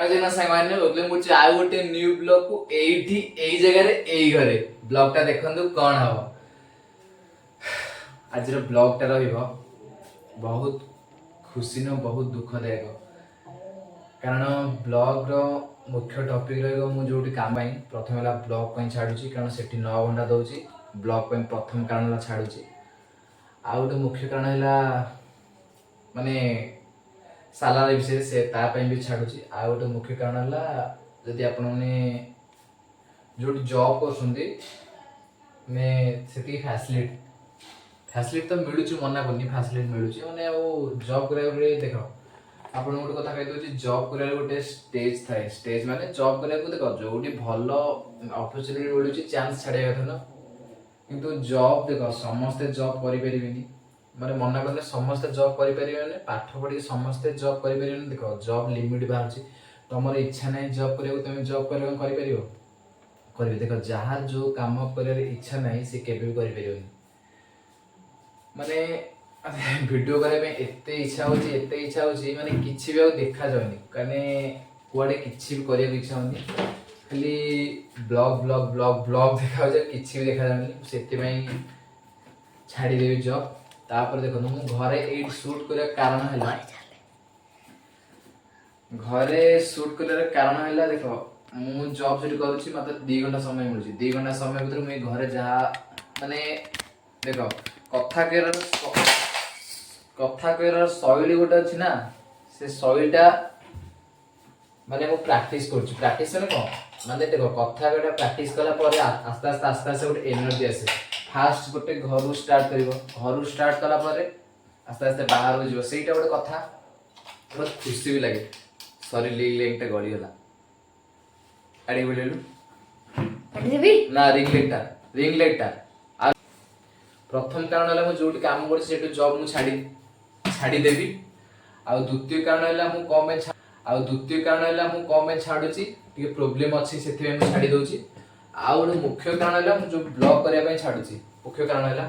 दिन सांगने ओगले मुझे आउ गोटे न्यू ब्लॉग को एठी एई जगह रे एई घरे ब्लॉग टा देखंतु कोन हबो आज रो ब्लॉग टा रहइबो बहुत खुशी न बहुत दुखदायक कारण ब्लॉग रो मुख्य टॉपिक रहइबो मु जोटी काम पाई प्रथम वाला ब्लॉग पई छाडुची कारण सेठी 9 घंटा दउची ब्लॉग पई प्रथम कारण ला छाडुची आ गोटे मुख्य कारण हैला माने सालारी विषय से ताप भी छाड़ुची आ गोटे मुख्य कारण है जदि आपण मैंने जो जॉब करती फैसिलिटी फैसिलिटी तो मिलूँ मना करनी फैसिलिटी मिलूँ मैंने जॉब कर देख आप गोटे कथा कही जॉब कर गोटे स्टेज थाए स्टेज माने जॉब करा देख जो भल अपॉर्चुनिटी मिलूँ चांस छाड़ा कथा ना किंतु जॉब देख समस्ते जॉब करें माने मना करले समस्त जॉब करि परिबेने पाठ पढी समस्त जॉब करि परिबेने देखो जॉब लिमिट बाहरची तमर इच्छा नै जॉब करियो तुम जॉब करियो करि परियो करिवे देखो जहार जो काम करे इच्छा नै से केबे भी करि परियोनी माने वीडियो करे में एते इच्छा होची माने किछि भी देखा जाउनी कने कुआडे किछि भी करियो इच्छा होनी खाली ब्लॉग ब्लॉग ब्लॉग ब्लॉग देखा जाय किछि भी देखा जाउनी सेति में छाड़ी देबी जॉब तापर देखो मु घरे एट शूट करे कारण हैला घरे शूट करे कारण हैला देखो मु जॉब जति करूची मते 2 घंटा समय मिलुची 2 घंटा समय भीतर मु घरे जहा माने देखो कथा केर शैली गोटे अछि ना से शैलीटा माने मु प्रैक्टिस करची प्रैक्टिस माने कोन माने देखो कथा केटा प्रैक्टिस कला परे आस्ते आस्ते गोटे एनर्जी आसे फास्ट गोटे घर स्टार्ट करिवो घर स्टार्ट कला परे आस्ते आस्ते बाहर हो जिवो सेटा गोटे कथा बहुत खुशी भी लागे सॉरी लिंक गली गला आड़ी बोलेलु आड़ी देबी ना रिंग लाइट प्रथम कारण हला मु जोटी काम करछि सेटु जॉब मु छाड़ी देबी आ द्वितीय कारण हला मु कम में छाडुची टिके प्रॉब्लम अछि सेति में मु छाड़ी दोची आ गोटे मुख्य कारण है जो ब्लॉग करने छाड़ुची मुख्य कारण है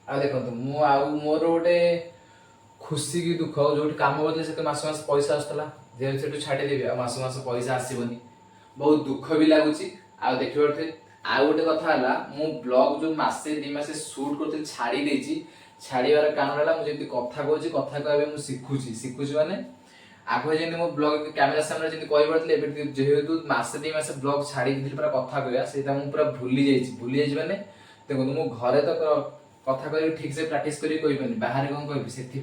आ देखो मोर गोटे खुशी की दुख जो कम करते से मास मास पैसा आसला जेहेतु छाड़देवी आ मास मास पैसा आसबनी बहुत दुख भी लगुच आ देखिए आ गोटे कथा है मु ब्लॉग जो मसे 2 मास शूट करते छाड़ार कारण है मुझे कथा कहूँ कथा कहूँ शिखुची माने आगे जमी मो ब्लॉग कैमेरा सामने जमी कहि पड़थले एबे जेहेतु मासे 2 मास ब्लॉग छाड़ी दिल पूरा कथा कहया सेटा मु पूरा भूली जाई माने देखो मु घरे तो कथा कहि ठीक से प्रैक्टिस करी कहि पनी बाहर कोन कहबी सेथि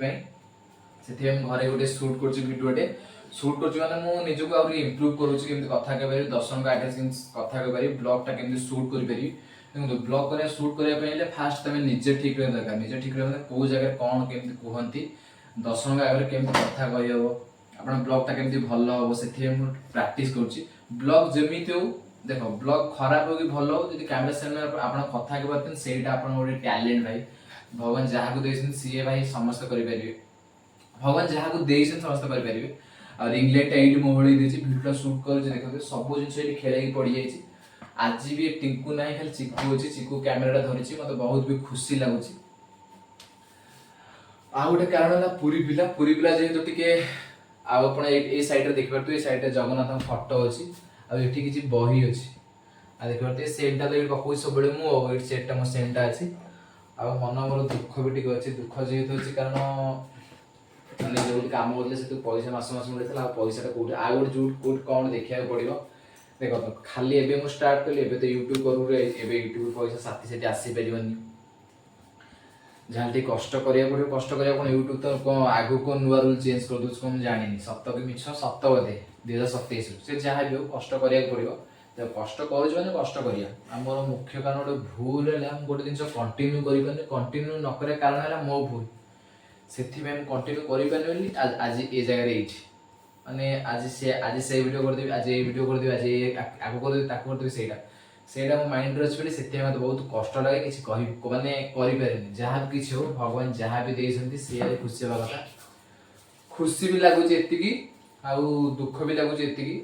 मु घरे गोटे शूट करछि वीडियोटे शूट करछि माने मु निजो को और इंप्रूव करूछि केमति कथा कहबे दर्शक आगे कथा कहबे ब्लॉग टा केमति शूट करि परिबी देखो ब्लॉग करे शूट करिया पहिले फास्ट तमे निजे ठीक रह दरकार निजे ठीक रह माने को जगह कोन केमति कहंती दर्शक आगे केमति कथा कहि हबो अपन ब्लॉग टा केमति भलो हो सेथि हम प्रैक्टिस करछि ब्लॉग जेमिति हो देखो ब्लॉग खराब हो कि भलो हो जदि कैमरा सामने अपन कथा के बतन सेटा अपन ओडे टैलेंट भाई भगवान जहा को देसन सीए भाई समस्त करि परिबे भगवान जहा को देसन समस्त करि परिबे आ रिंग लाइट एट मोहली देछि वीडियो शूट कर देखो सब जिंस एटी खेलाई पड़ी जाइछि आज भी टिंकू नाही खाली चिकू होछि चिकू कैमरा टा धरिछि मते बहुत भी खुशी लागुछि आ गोटे कारण है पुरी पिला जेहेतु टिके आपण ए साइड रे देखि परतु ए साइड रे जगन्नाथ फोटो अछि आ एठी किछि बही अछि आ देखि परतु सेंटा तो पकोइ सब बेले मु ए सेटटा मो सेंटा अछि आ मन मोर दुख भी टिके अछि दुख जेहेतु अछि कारण माने जो काम करले से पैसा मास मास मिलथला पैसा टा कोठी आ गोटे जूट कोट कोन देखिया पड़िबो देखो तो खाली एबे मु स्टार्ट करले एबे तो YouTube करू रे एबे YouTube पैसा साथी सेठी आसी परिबनी जहाँ कष्ट करिया पड़ियो कष्ट करिया कोन YouTube तो आगु को नुवा रूल चेंज कर दोछ कोन जानिनी सत्य कि मिछ सत्य बोधे 2027 से जहाँ भी कष्ट करिया पड़ियो तो कष्ट करूछ माने कष्ट करिया हमर मुख्य कारण गोटे भूल है हम गोटे दिन कंटिन्यू करि पने कंटिन्यू न करे कारण है मो भूल सेथि में हम कंटिन्यू करि पने आज ए जगह रे एठी माने आज से वीडियो कर देबी आज ए वीडियो कर देबी आज आगु कर देबी ताकु कर देबी सेटा मो माइंड रे अछि सेते मते बहुत कष्ट लागे किछि कहि माने करि पारेनी जहाँ भी किछि हो भगवान जहाँ भी देइसंती से खुशी होगा कथा खुशी भी लागुची एतिकी आउ दुख भी लागुची एतिकी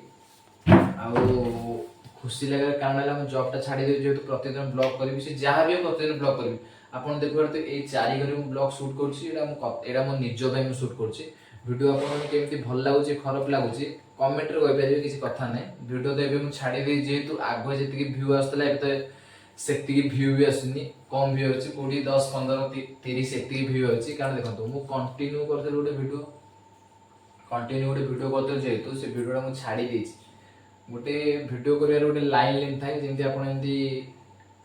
आउ खुशी लगे कारण है जॉब टा छाड़ी देबी जेहेतु प्रतिदिन ब्लॉग करबी से जहाँ भी प्रतिदिन ब्लॉग करबी आपण देखिबार तो ए 4 घरे मु ब्लॉग शूट करछि एडा मो निजो भाई मु शूट करछि वीडियो आपन केमती भल लागुची खराब लागुची कमेंट रे कहि परिबे किसी कथा नै वीडियो तो एबे मु छाडी दे जेतु आगो जेतिकी व्यू आस्तला एबे तो सेतिकी व्यू भी आसुनी कम व्यू अछि कोडी 10 15 30 सेतिकी व्यू अछि कारण देखंतु मु कंटिन्यू करते गोटे वीडियो करते जेतु से वीडियोटा मु छाडी देछि गोटे वीडियो करियर गोटे लाइन लेन थाए जेमती आपन एंती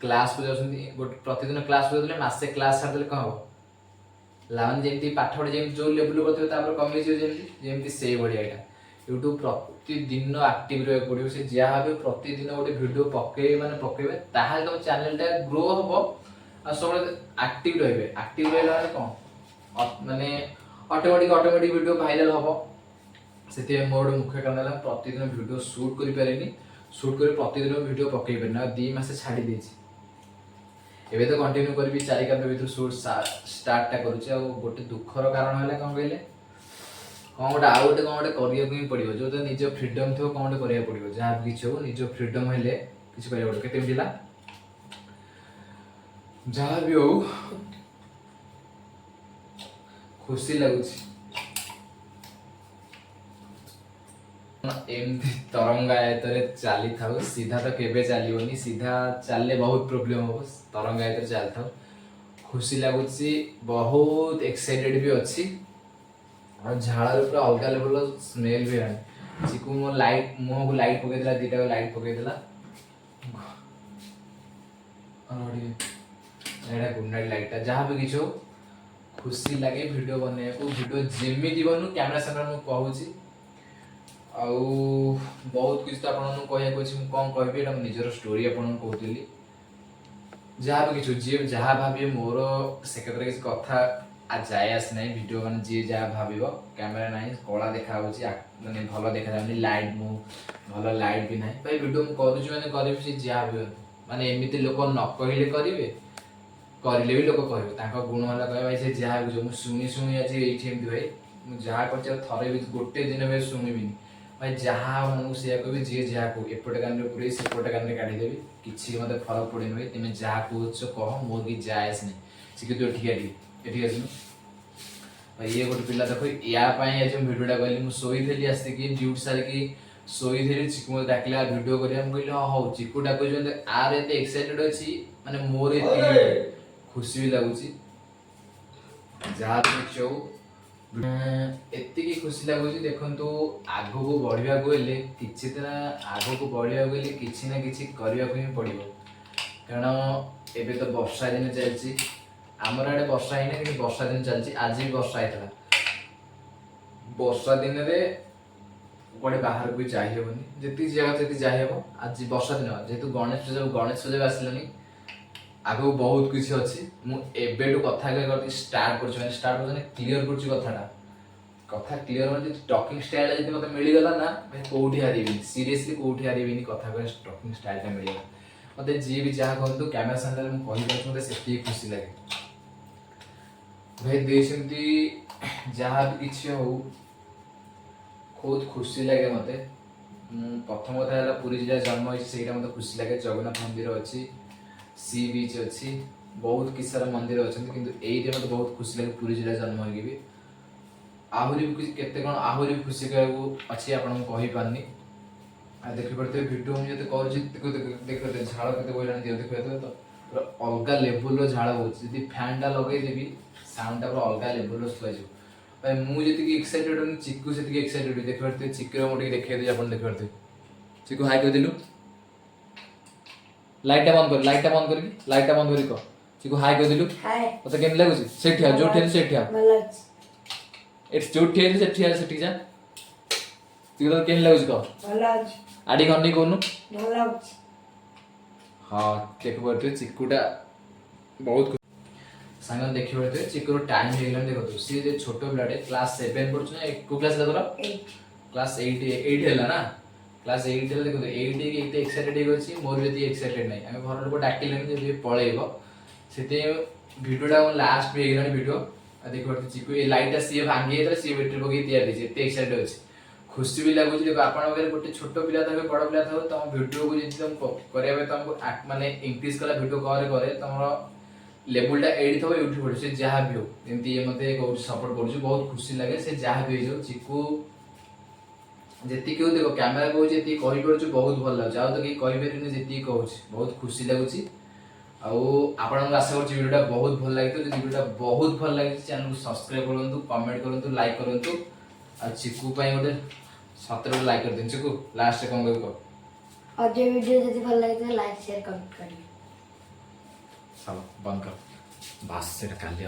क्लास को जाउछंती गोटे प्रतिदिन क्लास को जाउले मासे क्लास छाड़ देले कहो लावन जेमती पाठ पढे जेमती जो लेवल करते तापर कमी जेमती सेई बढ़िया एटा यूट्यूब प्रतिदिन एक्टिव रहे पड़ो से जहाँ भी प्रतिदिन गोटे वीडियो पकेबे ताहले तुम चैनल टा ग्रो हबो आ सब एक्टिव रहला कौन माने ऑटोमेटिक वीडियो वायरल हबो से मोर मुख्य कारण है प्रतिदिन वीडियो शूट करि पारेनी शूट कर प्रतिदिन वीडियो पकई पारे 2 मास छाड़ी देछि एबे तो कंटिन्यू करबी 4 कांत भीतर शूट स्टार्ट टा करूछि आ गोटे दुखर कारण हला कोन कहले कौन गोटे आउ गोटे कौन गोटे करिया को ही पड़िबो जो तो निज फ्रीडम थो कौन गोटे करिया पड़िबो जहाँ भी किछ हो निज फ्रीडम हेले किछ करिया पड़ो केते मिला जहाँ भी हो खुशी लागुछि एमती तरंगायतरे चली थाउ सीधा तो केबे चलीबोनी सीधा चलले बहुत प्रॉब्लम हो तरंगायतरे चल थाउ खुशी लागुछि बहुत एक्साइटेड भी अछि और झाड़ पूरा अलग लेवल स्मेल भी आने चिकू मो लाइट मुह को लाइट पके दिला दीटा लाइट पके दिला और एडा गुड नाइट लाइट जहाँ भी किछ हो खुशी लगे वीडियो बने को वीडियो जेमिति बनू कैमरा सामने मु कहूची आउ बहुत कुछ तो आपन कहया कोछि मु कोन कहबी एटा निजर स्टोरी आपन कहउतली जहाँ भी किछ जे जहाँ भाबी मोर सेकेंडरी किछ कथा आ जाय आस नहीं वीडियो मान जी जहाँ भाविबो कैमरा नहीं कला देखा होची माने भलो देखा जानी लाइट मु भलो लाइट भी नहीं भाई वीडियो मु करूची माने करबी से जहाँ भी माने एमिति लोक न कहिले करिवे करले भी लोक कहबे ताका गुण वाला कहबे भाई से जहाँ जो मु सुनी आज एठी एमति भाई मु जहाँ करछ थरे भी गोटे दिन में सुनिबिनी भाई जहाँ मनु से कहबे जे जहाँ को एपटे कान रे पुरे सेपटे कान रे काढी देबी किछि मते फरक पड़े नै तमे जहाँ कहछ कह मोर की जायस नै सिके तो ठीक है एठी आसनु भाई ये गोटे पिला देखो या पाई आज वीडियोटा कहली मु सोई थेली आसी की ड्यूटी सारी की सोई थेली चिकु मते डाकला वीडियो करिया हम कहली हो चिकु डाको जंदे आर एते एक्साइटेड अछि माने मोर एते खुशी भी लागुची जहाँ चौ एति की खुशी लागुची देखंतु आगो को बढ़िया को हेले किछि दिन आगो को बढ़िया को हेले किछि ना किछि करिया को ही पड़िबो कारण एबे तो वर्षा दिन चलछि हमर आडे वर्षा हिने कि वर्षा दिन चलछि आज भी वर्षा आइतला वर्षा दिन रे कोडे बाहर को जाई हेबनी जति जगह जति जाई हेबो आज वर्षा दिन जेतु गणेश पूजा आसलनी आगो बहुत कुछ अच्छी मु एबेटू कथा करती स्टार्ट कर क्लियर कर कथा क्लियर म्हणजे टॉकिंग स्टाइल जति मते मिली गला ना भाई कोठी हारिबिनी सीरियसली कोठी हारिबिनी कथा कर टॉकिंग स्टाइल ता मिली गला मते जी भी जहा कहंतु कैमरा सामने मु कहि दछ मते सेती खुशी लागे भाई देशंती जहा भी किछ हो बहुत खुशी लागे मते प्रथम कथा है पुरी जिला जन्म होइछ सेटा मते खुशी लागे जगन्नाथ मंदिर अछि सी बीच अच्छी बहुत किसी सारा मंदिर अच्छा किंतु एई मत बहुत खुशी लगे पुरी जिला जन्म होगी भी आहरी भी केते कोन आहरी भी खुशी करबो अछि आपन कहि पानी आ देखि पड़ते वीडियो में जते कर देखते झाड़ केते बोइलान दियो देखते तो पूरा अलगा लेवल रो झाड़ हो जदी फैन टा लगे देबी साउंड टा पूरा अलगा लेवल रो सुवा जो भाई मु जति की एक्साइटेड होनी चिक्कू से एक्साइटेड देखि पड़ते चिक्कू मोटे देखै दे आपन देखि पड़ते चिक्कू हाई कर दिलु लाइट बंद करी को चिकु हाय कर दिलु हाय तो केन लागु छी सेठिया जो ठेल सेठिया मलच इट्स जो ठेल सेठी जा चिकु तो केन लागु छी को मलच आडी गन्नी कोनु मलच हां देख बटे चिकुटा बहुत संग देखि बटे चिकुर टाइम हे गेलन देखो तो सी जे छोटो ब्लड क्लास 7 पढछ ना को क्लास ला तोरा 8 क्लास 8 हेला ना क्लास 8 रे देखो 8 के इते एक्साइटेड हे गछि मोर जति एक्साइटेड नै हम घर लोक डाकिलेन जे पळेबो सेते वीडियोटा लास्ट पे गेलन वीडियो आ देखो चिकु ए लाइट सी भांगी हेतले सी बैटरी पके तैयार दिजे एते एक्साइटेड अछि खुशी भी लागु देखो आपण वगैरह गोटे छोटो पिला थाबे बड़ पिला थाबे तम वीडियो को जति तम करबे तमको माने इंक्रीज कला वीडियो करे तमरो लेवलटा एडी थो यूट्यूब पड़े से जहाँ भी हो एमती ये मते सपोर्ट करुछु बहुत खुशी लगे से जहाँ भी हो चिकू जेती क्यों देखो कैमेरा कहूँ जी कही पार्छु बहुत भल लगे आउ तो कहीं कही पारे जी कहूँ बहुत खुशी लगुच आपण आशा कर वीडियोटा बहुत भल लगे तो वीडियोटा बहुत भल लगे चैनल को सब्सक्राइब करूँ कमेंट करूँ लाइक करूँ आ चिकू गोटे 17 लाइक कर दिन चिकू लास्ट कौन कह और जो वीडियो यदि भल लगे तो लाइक शेयर कमेंट करिए चलो बंद कर बस से काली